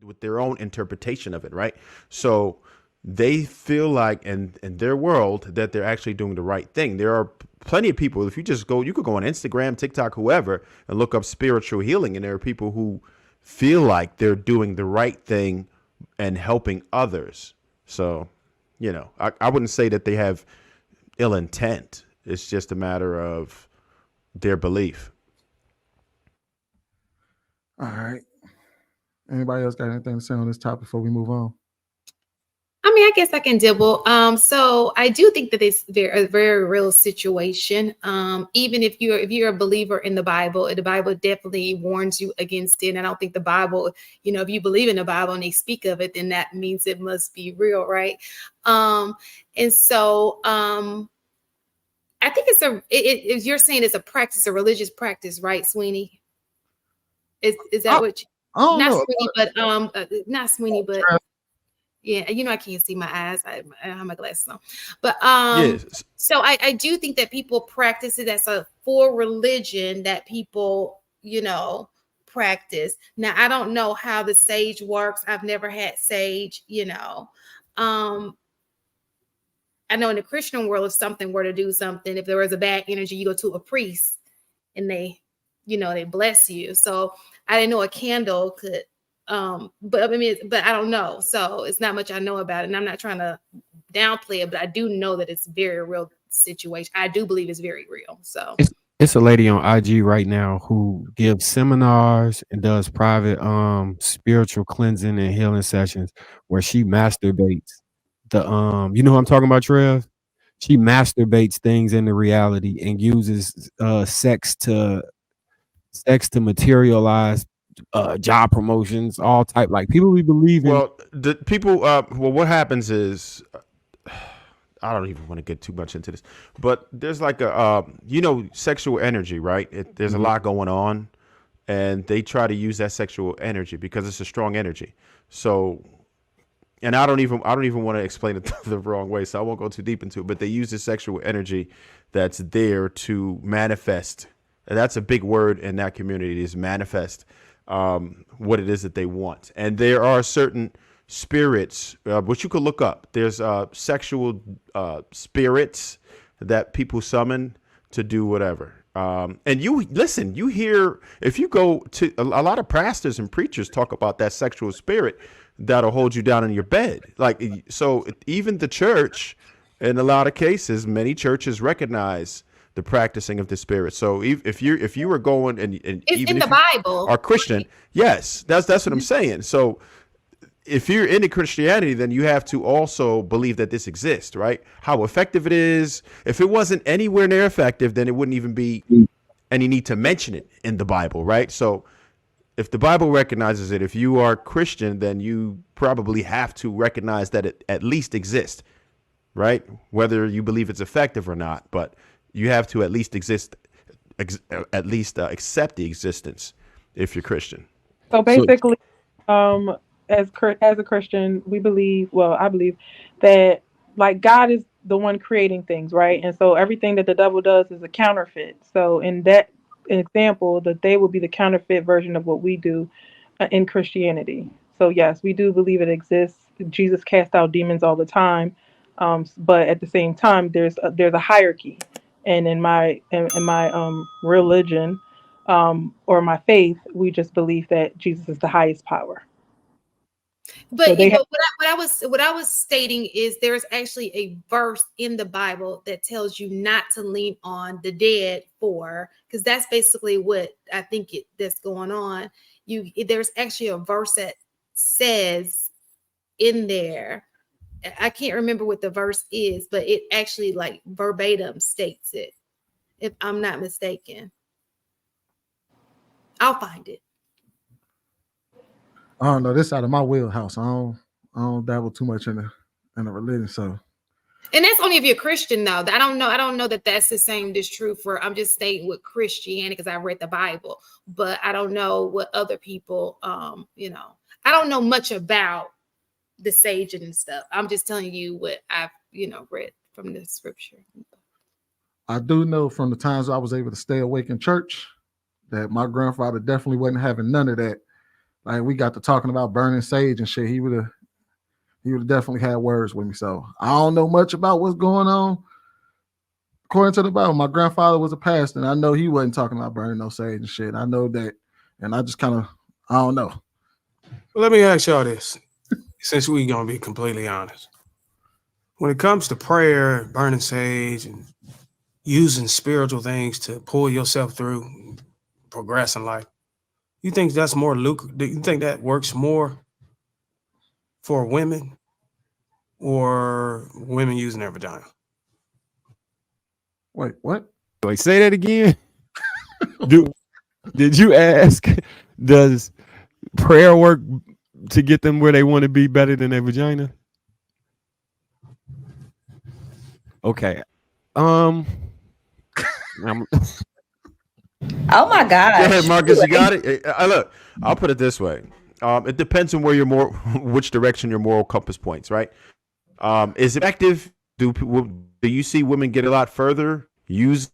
with their own interpretation of it, right? So they feel like in their world that they're actually doing the right thing. There are plenty of people. If you just go, you could go on Instagram, TikTok, whoever, and look up spiritual healing, and there are people who feel like they're doing the right thing and helping others. So, I wouldn't say that they have ill intent. It's just a matter of their belief. All right. Anybody else got anything to say on this topic before we move on? I mean, I guess I can dibble. So I do think that it's a very real situation. Even if you're a believer in the Bible definitely warns you against it. And I don't think the Bible, if you believe in the Bible and they speak of it, then that means it must be real, right? And so I think if you're saying it's a practice, a religious practice, right, Sweeney? Is that what? Not know. Sweeney, but not Sweeney, but. Yeah, I can't see my eyes. I have my glasses on. But Yes. So I do think that people practice it as a full religion that people, practice. Now, I don't know how the sage works. I've never had sage, I know in the Christian world, if something were to do something, if there was a bad energy, you go to a priest and they bless you. So I didn't know a candle could but I don't know. So it's not much I know about it. And I'm not trying to downplay it, but I do know that it's a very real situation. I do believe it's very real. So it's a lady on IG right now who gives seminars and does private spiritual cleansing and healing sessions where she masturbates. You know who I'm talking about, Trev? She masturbates things into reality and uses sex to materialize job promotions, all type. Like people we believe in. Well, the people. What happens is, I don't even want to get too much into this, but there's like a, sexual energy, right? There's a lot going on, and they try to use that sexual energy because it's a strong energy. So, and I don't even want to explain it the wrong way, so I won't go too deep into it. But they use the sexual energy that's there to manifest. And that's a big word in that community, is manifest what it is that they want. And there are certain spirits, which you could look up. There's sexual spirits that people summon to do whatever. And you hear, if you go to a lot of pastors and preachers talk about that sexual spirit that'll hold you down in your bed. Like, so even the church, in a lot of cases, many churches recognize the practicing of the spirit. So if you were going and it's even in the Bible, are Christian, yes, that's what I'm saying. So if you're into Christianity, then you have to also believe that this exists, right? How effective it is. If it wasn't anywhere near effective, then it wouldn't even be any need to mention it in the Bible, right? So if the Bible recognizes it, if you are Christian, then you probably have to recognize that it at least exists, right? Whether you believe it's effective or not, but you have to at least accept the existence if you're Christian. So basically, as a Christian, we believe, well, I believe that like God is the one creating things, right? And so everything that the devil does is a counterfeit. So in that example, that they will be the counterfeit version of what we do in Christianity. So yes, we do believe it exists. Jesus cast out demons all the time, but at the same time, there's a hierarchy. And in my religion, or my faith, we just believe that Jesus is the highest power. But, So they have, what I was stating is there's actually a verse in the Bible that tells you not to lean on the dead because that's basically what I think that's going on. There's actually a verse that says in there, I can't remember what the verse is, but it actually like verbatim states it, if I'm not mistaken. I'll find it. I don't know. This out of my wheelhouse. I don't dabble too much in the religion. So, and that's only if you're Christian, though. I don't know that that's the same as true for. I'm just stating with Christianity because I read the Bible, but I don't know what other people. I don't know much about the sage and stuff. I'm just telling you what I've read from the scripture. I do know from the times I was able to stay awake in church that my grandfather definitely wasn't having none of that like we got to talking about burning sage and shit, he would have definitely had words with me. So I don't know much about what's going on. According to the Bible, my grandfather was a pastor, and I know he wasn't talking about burning no sage and shit. I know that, and I just kind of, I don't know. Well, let me ask y'all this, since we gonna be completely honest. When it comes to prayer, burning sage, and using spiritual things to pull yourself through, progress in life, you think that's more lucrative? Do you think that works more for women or women using their vagina? Wait, what? Wait, say that again. Did you ask, does prayer work to get them where they want to be better than their vagina? Okay. Oh my gosh. Go ahead, Marcus. You got it. Look, I'll put it this way. It depends on where which direction your moral compass points, right? Is it effective? Do you see women get a lot further use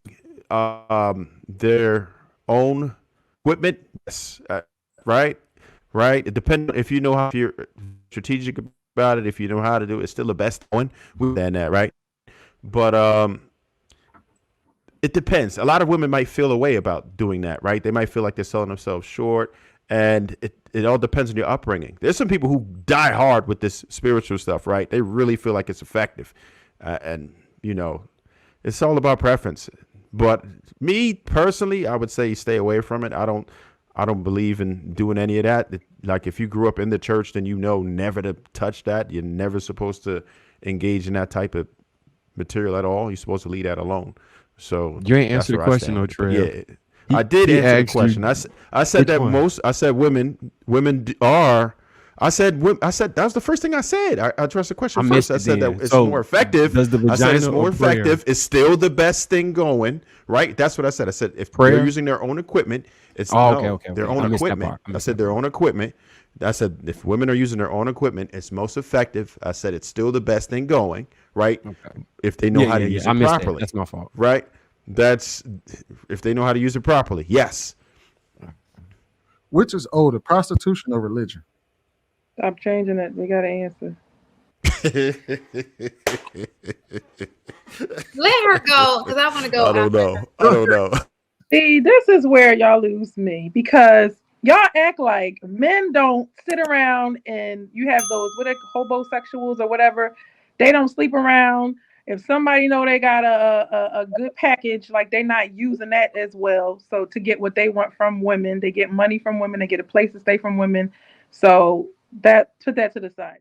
their own equipment? Yes. Right. It depends if you know how, if you're strategic about it, if you know how to do it, it's still the best one than that, right? But it depends. A lot of women might feel a way about doing that, right? They might feel like they're selling themselves short, and it all depends on your upbringing. There's some people who die hard with this spiritual stuff, right? They really feel like it's effective, and it's all about preference. But me personally, I would say stay away from it. I don't believe in doing any of that. Like if you grew up in the church, then never to touch that. You're never supposed to engage in that type of material at all. You're supposed to leave that alone. So you ain't answered the question, though, Trey. Yeah, I did answer the question. I said that one? I said women are. I said that was the first thing I said. I addressed the question first. I said that it's more effective. Does the I said it's vagina more or prayer? effective. It's still the best thing going, right? That's what I said. I said if Prayer? they're using their own equipment, it's Okay. their I own missed that equipment. part. I said their own equipment. I said if women are using their own equipment, it's most effective. I said it's still the best thing going, right? Okay. If they know how to use it properly. That's my fault. Right? That's if they know how to use it properly. Yes. Which is older, prostitution or religion? Stop changing it. We got to answer. Let her go because I want to go. I don't know. See, this is where y'all lose me because y'all act like men don't sit around and you have those hobosexuals or whatever. They don't sleep around. If somebody know they got a good package, like they're not using that as well. So to get what they want from women, they get money from women, they get a place to stay from women. So put that to the side.